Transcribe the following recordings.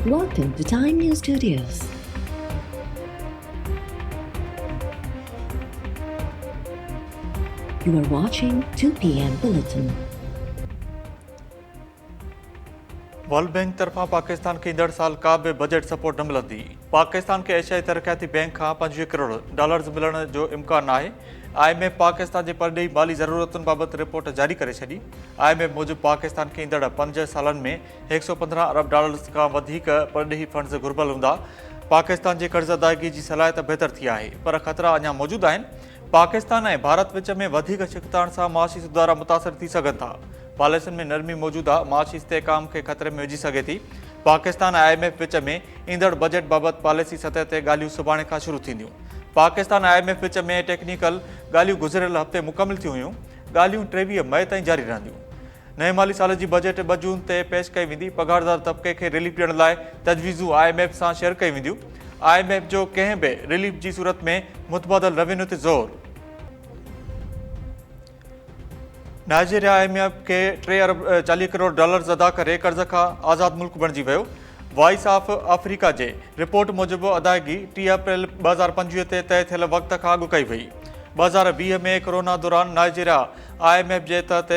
Welcome to Time News Studios. You are watching 2 p.m. Bulletin. World bank तरफा पाकिस्तान के ईंदड़ साल का भी बजट सपोर्ट न मिलंदी। पाकिस्तान के एशियाई तरक्याती बैंक का $25 करोड़ मिलण जो इम्कान है। IMF पाकिस्तान के परडेही माली ज़रूरतुनि बाबत रिपोर्ट जारी करे छॾी। IMF मूजिब पाकिस्तान के ईंदड़ 5 सालनि में $115 अरब का वधीक परडेही फंड्स घुर्बल हूंदा। पाकिस्तान जी कर्ज़ अदायगी जी सलाहियत बहितर थी आहे, पर ख़तरा अञा मौजूद आहिनि। पाकिस्तान ऐं भारत विच में वधीक छिकताइण सां माशी सुधारा मुतासिर थी सघनि था। पॉलिसियुनि में नरमी मौजूद आहे, माशी इस्तेहकाम के खतरे में विझी सघे थी। पाकिस्तान ऐं IMF विच में ईंदड़ बजट बाबत पॉलिसी सतह ते ॻाल्हियूं सुभाणे खां शुरू थींदियूं। पाकिस्तान ऐं IMF विच में टेक्निकल ॻाल्हियूं गुज़िरियल हफ़्ते मुकमिल थियूं हुयूं। ॻाल्हियूं 23 मई ताईं जारी रहंदियूं। नए माली साल जी बजट 2 जून ते पेश कई वेंदी। पघारदार तबिके खे रिलीफ ॾियण लाइ तजवीज़ूं IMF सां शेयर कई वेंदियूं। IMF जो कंहिं बि रिलीफ जी सूरत में मुतबादल रेवेन्यू ते ज़ोर। नाइजीरिया IMF के $3 अरब 40 करोड़ अदा करे कर्ज़ खां आज़ाद मुल्क बणिजी वियो। वॉइस ऑफ अफ्रीका जे रिपोर्ट मूजिब अदायगी 3 अप्रैल 2025 ते तय थियल वक़्त खां अॻु कई वई। 2020 में कोरोना दौरान नाइजीरिया IMF जे तहत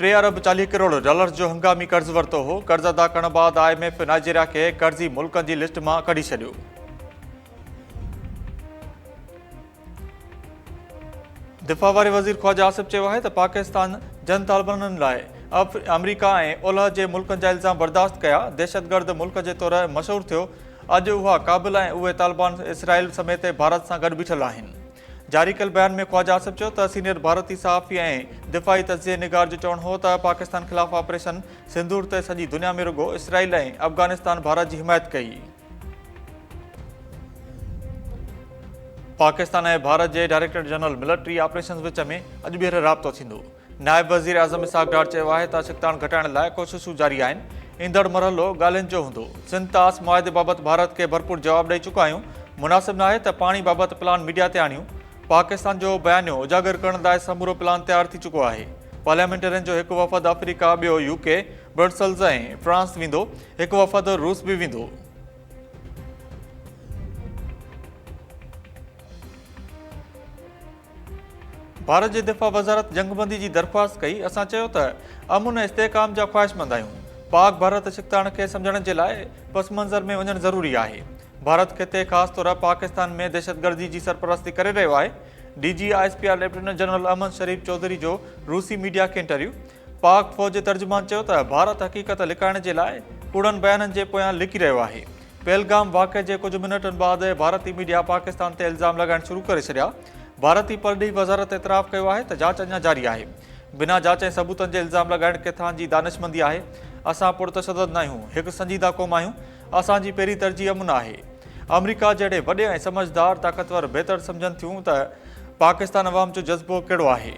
$3 अरब 40 करोड़ जो हंगामी कर्ज़ वरितो हो। कर्ज़ अदा करण बाद IMF नाइजीरिया खे कर्ज़ी मुल्कनि जी लिस्ट मां कढी छॾियो। दिफ़ा वारे वज़ीर ख़्वाजा आसिफ चयो आहे त पाकिस्तान जन तालिबाननि लाइ अमरीका ऐं ओलह जे मुल्कनि जा इल्ज़ाम बर्दाश्त कया। दहशतगर्द मुल्क जे तौरु मशहूरु थियो। अॼु उहा काबिल ऐं उहे तालिबान इसराइल समेत भारत सां गॾु बीठल आहिनि। जारी कयल बयान में ख़्वाजा आसिफ चयो त सीनियर भारती सहाफ़ी ऐं दिफ़ाई तजिज़िये निगार जो चवणु हो त पाकिस्तान ख़िलाफ़ ऑपरेशन सिंदूर ते सॼी दुनिया में रुगो इसराइल ऐं अफ़गानिस्तान भारत जी हिमायत कई। पाकिस्तान ऐं भारत जे डायरेक्टर जनरल मिलिट्री ऑपरेशन्स विच में अॼु ॿीहर राब्तो थींदो। नायब वज़ीर आज़म इसहाक़ डार चयो आहे त छिकताइण घटाइण लाइ कोशिशूं जारी आहिनि। ईंदड़ मरहलो ॻाल्हियुनि जो हूंदो। सिंध तास मुआदे बाबति भारत खे भरपूर जवाबु ॾेई चुका आहियूं। मुनासिब नाहे त पाणी बाबति प्लान मीडिया ते आणियूं। पाकिस्तान जो बयानियो उजागर करण लाइ समूरो प्लान तयारु थी चुको आहे। पार्लियामेंटेरियन जो हिकु वफ़द अफ्रीका, ॿियो UK, ब्रसेल्स ऐं फ्रांस वेंदो। हिकु वफ़द रूस बि वेंदो। भारत जे दिफ़ा वज़ारत जंगबंदी जी दरख़्वास्त कई। असां चयो त अमुन इस्तेहकाम जा ख़्वाहिशमंद आहियूं। पाक भारत छिकताइण खे सम्झण जे लाइ पस मंज़र में वञणु ज़रूरी आहे। भारत ख़िते ख़ासि तौरु पाकिस्तान में दहशतगर्दी जी सरपरस्ती करे रहियो आहे। DG ISPR lieutenant general Ahmed Sharif Chaudhry जो रूसी मीडिया खे इंटरव्यू। पाक फ़ौज जे तर्जुमान चयो त भारत हक़ीक़त लिकाइण जे लाइ कूड़नि बयाननि जे पोयां लिकी रहियो आहे। पहलगाम वाक़े जे कुझु मिनटनि बाद भारती मीडिया पाकिस्तान ते इल्ज़ाम लॻाइण शुरू करे छॾिया। भारती परॾेही वज़ारत एतिराफ़ कयो आहे त जांच अञा जारी आहे। बिना जांच ऐं सबूतनि जे इल्ज़ाम लॻाइण किथां जी दानिशमंदी आहे। असां पुरतशदद न आहियूं, हिकु संजीदा क़ौम आहियूं। असांजी पहिरीं तरजीह अमुन आहे। अमरीका जहिड़े वॾे ऐं समझदार ताक़तवर बहितर सम्झनि थियूं त पाकिस्तान अवाम जो जज़्बो कहिड़ो आहे।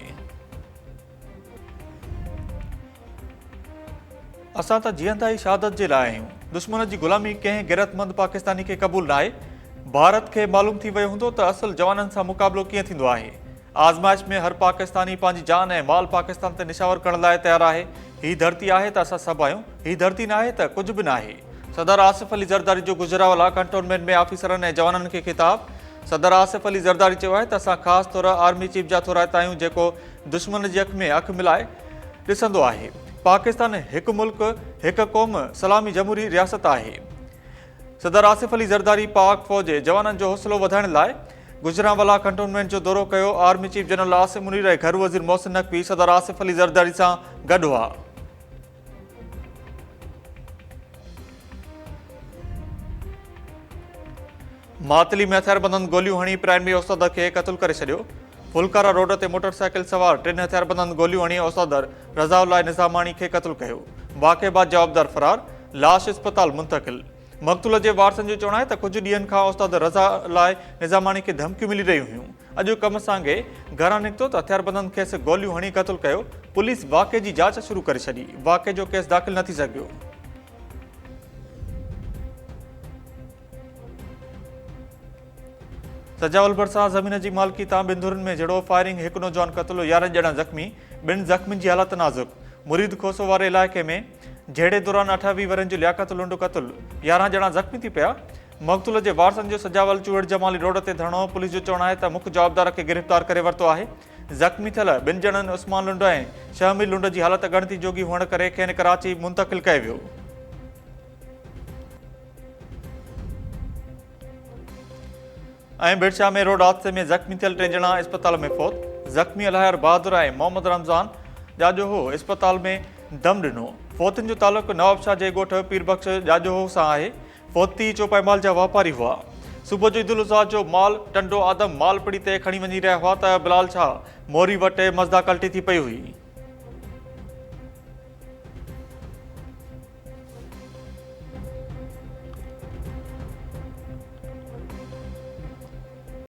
असां त जीअंदा ई शहादत जे लाइ आहियूं। दुश्मन जी ग़ुलामी कंहिं ग़ैरतमंद पाकिस्तानी खे क़बूल न आहे। भारत खे मालूम थी वियो हूंदो त असल जवाननि सां मुक़ाबिलो कीअं थींदो आहे। आज़माइश में हर पाकिस्तानी पंहिंजी जान ऐं माल पाकिस्तान ते निशावर करण लाइ तयारु आहे। हीअ धरती आहे त असां सभु आहियूं। हीअ धरती न आहे त कुझु बि न आहे। सदर आसिफ अली ज़रदारी जो गुजरावाला कंटोनमेंट में ऑफिसरनि ऐं जवाननि खे ख़िताब। सदर आसिफ अली ज़रदारी चयो आहे त असां ख़ासि तौरु आर्मी चीफ जा थोराइता आहियूं, जेको दुश्मन जी अखि में अखि मिलाए ॾिसंदो आहे। पाकिस्तान हिकु मुल्क, हिकु क़ौम, सलामी जमहूरी रियासत आहे। सदर आसिफ अली ज़रदारी पाक फ़ौज जे जवाननि जो हौसलो वधाइण लाइ गुजरांवाला कंटोनमेंट जो दौरो कयो। Army chief general Asim Munir ऐं घर वज़ीर मोहसिन नक़वी सदर आसिफ अली ज़रदारी सां गॾु हुआ। मातली में हथियारबंदनि गोलियूं हणी प्राइमरी औस्ताद खे क़तल करे छॾियो। फुलकारा रोड ते मोटरसाइकिल सवार 3 हथियारबंदनि गोलियूं हणी औस्ताद रज़ाउल्लाह निज़ामानी खे क़तल कयो। वाक़े बाद जवाबदार फरार, लाश अस्पताल मुंतक़िल। मक़तूल जे वारसनि जो चवणु आहे त कुझु ॾींहंनि खां औस्ताद रज़ाउल्लाह निज़ामानी खे धमकियूं मिली रहियूं हुयूं। अॼु कम सांगे घरां निकितो त हथियारबंदनि खेसि गोलियूं हणी क़तल कयो। पुलिस वाक़े जी जांच शुरू करे छॾी। वाक़े जो केस दाख़िल न थी सघियो। सजावल भरिसां ज़मीन जी मालिकी तां बिंदुरनि में जहिड़ो फायरिंग, हिकु नौजवान क़तल, 11 ॼणा ज़ख़्मी। 2 ज़ख़्मियुनि जी हालत नाज़ुक। मुरीद खोसो वारे इलाइक़े में जहिड़े दौरान 28 वरनि जो लियाकत लुंड क़तल 11 ॼणा ज़ख़्मी थी पिया। मक़तूल जे वारसनि जो सजावल चूड़ जमाली रोड ते धरणो। पुलिस जो चवणु आहे त मुख्य जवाबदार खे गिरफ़्तार करे वरितो आहे। ज़ख़्मी थियल 2 ॼणनि उस्मान लुंड ऐं शहमीर लुंड जी हालत ॻणती जोगी हुअण करे खेनि कराची मुंतक़िल कयो वियो। ऐं बिरशाह में रोड हादसे में ज़ख़्मी थियल 3 ॼणा इस्पताल में फ़ौत। ज़ख़्मी अलायर बहादुर ऐं मोहम्मद रमज़ान जाजोहो इस्पताल में दम ॾिनो। फ़ौतुनि जो तालुक़ु नवाब शाह जे ॻोठ पीरबख्श जाजोहो सां आहे। फ़ौती चौपाईमाल जा वापारी हुआ। सुबुह जो ईदुल अज़हा जो माल टंडो आदम माल पिड़ी ते खणी वञी रहिया हुआ त बिलाल शाह मोरी वटि मज़दा कल्टी थी पई हुई।